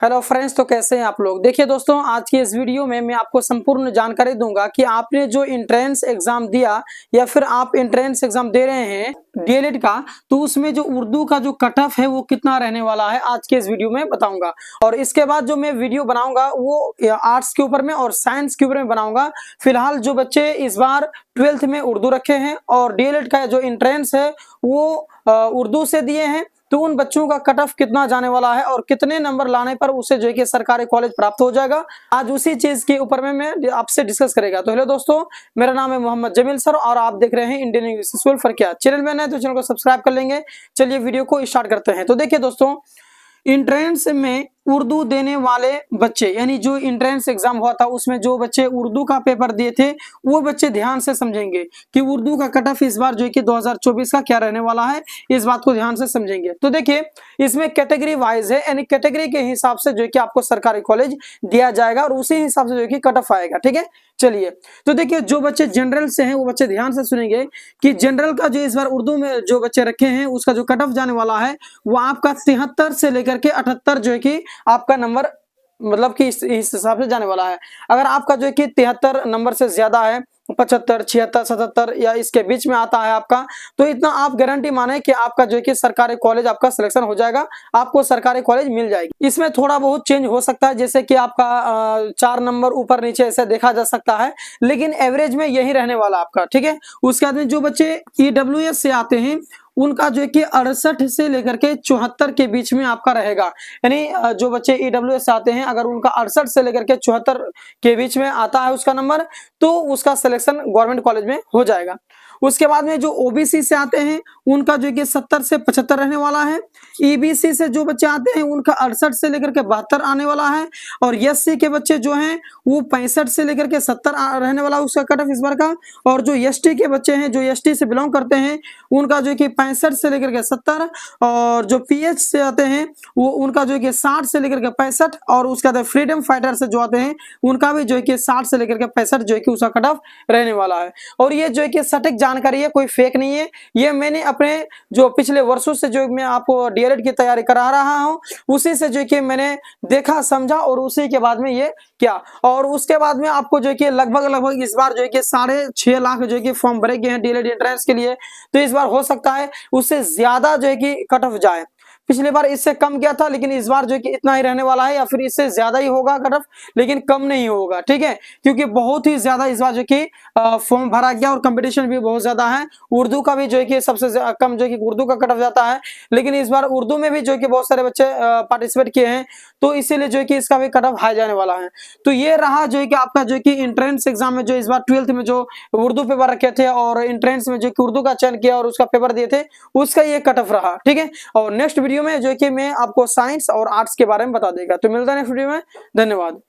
Hello friends, तो कैसे हैं आप लोग। देखिए दोस्तों, आज की इस वीडियो में मैं आपको संपूर्ण जानकारी दूंगा कि आपने जो एंट्रेंस एग्जाम दिया या फिर आप एंट्रेंस एग्जाम दे रहे हैं डीएलएड का, तो उसमें जो उर्दू का जो कट ऑफ है वो कितना रहने वाला है आज के इस वीडियो में बताऊंगा। और इसके बाद जो मैं वीडियो बनाऊंगा वो आर्ट्स के ऊपर में और साइंस के ऊपर में बनाऊंगा। फिलहाल जो बच्चे इस बार 12th में उर्दू रखे हैं और डीएलएड का जो एंट्रेंस है वो उर्दू से दिए हैं, तो उन बच्चों का कट ऑफ कितना जाने वाला है और कितने नंबर लाने पर उसे जो है कि सरकारी कॉलेज प्राप्त हो जाएगा, आज उसी चीज के ऊपर में मैं आपसे डिस्कस करेगा। तो हेलो दोस्तों, मेरा नाम है मोहम्मद जमील सर और आप देख रहे हैं इंडियन इंग्लिश स्कूल फॉर क्या। चैनल में नए तो चैनल को सब्सक्राइब कर लेंगे। चलिए वीडियो को स्टार्ट करते हैं। तो देखिए दोस्तों, एंट्रेंस में उर्दू देने वाले बच्चे, यानी जो एंट्रेंस एग्जाम हुआ था उसमें जो बच्चे उर्दू का पेपर दिए थे वो बच्चे ध्यान से समझेंगे कि उर्दू का कट ऑफ इस बार जो है कि 2024 का क्या रहने वाला है, इस बात को ध्यान से समझेंगे। तो देखिए, इसमें कैटेगरी वाइज है, यानी कैटेगरी के हिसाब से जो है कि आपको सरकारी कॉलेज दिया जाएगा और उसी हिसाब से जो है कि कट ऑफ आएगा। ठीक है, चलिए तो देखिए, जो बच्चे जनरल से हैं वो बच्चे ध्यान से सुनेंगे कि जनरल का जो इस बार उर्दू में जो बच्चे रखे हैं उसका जो कट ऑफ जाने वाला है वो आपका 73 से लेकर के 78 जो है कि आपका नंबर, मतलब कि इस हिसाब से जाने वाला है। अगर आपका जो है कि 73 नंबर से ज्यादा है, 75, 76, 77 या इसके बीच में आता है आपका, तो इतना आप गारंटी माने कि आपका जो है कि सरकारी कॉलेज आपका सिलेक्शन हो जाएगा, आपको सरकारी कॉलेज मिल जाएगी। इसमें थोड़ा बहुत चेंज हो सकता है, जैसे कि आपका 4 नंबर ऊपर नीचे ऐसे देखा जा सकता है, लेकिन एवरेज में यही रहने वाला आपका। ठीक है, उसके बाद में जो बच्चे ईडब्ल्यूएस से आते हैं उनका जो है कि 68 से लेकर के 74 के बीच में आपका रहेगा। यानी जो बच्चे ईडब्ल्यूएस से आते हैं अगर उनका 68 से लेकर के 74 के बीच में आता है उसका नंबर, तो उसका सिलेक्शन गवर्नमेंट कॉलेज में हो जाएगा। उसके बाद में जो ओबीसी से आते हैं उनका जो है कि 70 से 75 रहने वाला है। ईबीसी से जो बच्चे आते हैं उनका 68 से लेकर के 72 आने वाला है। और एससी के बच्चे जो हैं वो 65 से लेकर के 70 रहने वाला उसका कट ऑफ इस बार का। और जो एसटी के बच्चे हैं, जो एसटी से बिलोंग करते हैं, उनका जो है कि 65 से लेकर के 70। और जो पीएच से आते हैं वो उनका जो है कि 60 से लेकर के 65। और उसके बाद फ्रीडम फाइटर से जो आते हैं उनका भी जो है कि 60 से लेकर के 65 जो है कि उसका कट ऑफ रहने वाला है। और ये जो है कि सटीक जानकारी है, कोई फेक नहीं है। ये मैंने अपने जो पिछले वर्षों से जो मैं आपको डीएलएड की तैयारी करा रहा हूं उसी से जो कि मैंने देखा समझा और उसी के बाद में ये क्या। और उसके बाद में आपको जो है कि लगभग इस बार जो है कि 6.5 लाख जो है कि फॉर्म भरे गए हैं डीएलएड एंट्रेंस के लिए। तो इस बार हो सकता है उससे ज्यादा जो है कि कट ऑफ जाए। पिछली बार इससे कम गया था, लेकिन इस बार जो है कि इतना ही रहने वाला है या फिर इससे ज्यादा ही होगा कट ऑफ, लेकिन कम नहीं होगा। ठीक है, क्योंकि बहुत ही ज्यादा इस बार जो कि फॉर्म भरा गया और कंपटीशन भी बहुत ज्यादा है। उर्दू का भी जो है कि सबसे कम जो है कि उर्दू का कट ऑफ जाता है, लेकिन इस बार उर्दू में भी जो है कि बहुत सारे बच्चे पार्टिसिपेट किए हैं, तो इसीलिए जो है कि इसका भी कट ऑफ हाई जाने वाला है। तो ये रहा जो है कि आपका जो है कि एंट्रेंस एग्जाम में जो इस बार 12th में जो उर्दू पेपर रखे थे और एंट्रेंस में जो कि उर्दू का चयन किया और उसका पेपर दिए थे उसका ये कट ऑफ रहा। ठीक है, और नेक्स्ट वीडियो में जो है कि मैं आपको साइंस और आर्ट्स के बारे में बता देगा। तो मिलता है नेक्स्ट वीडियो में। धन्यवाद।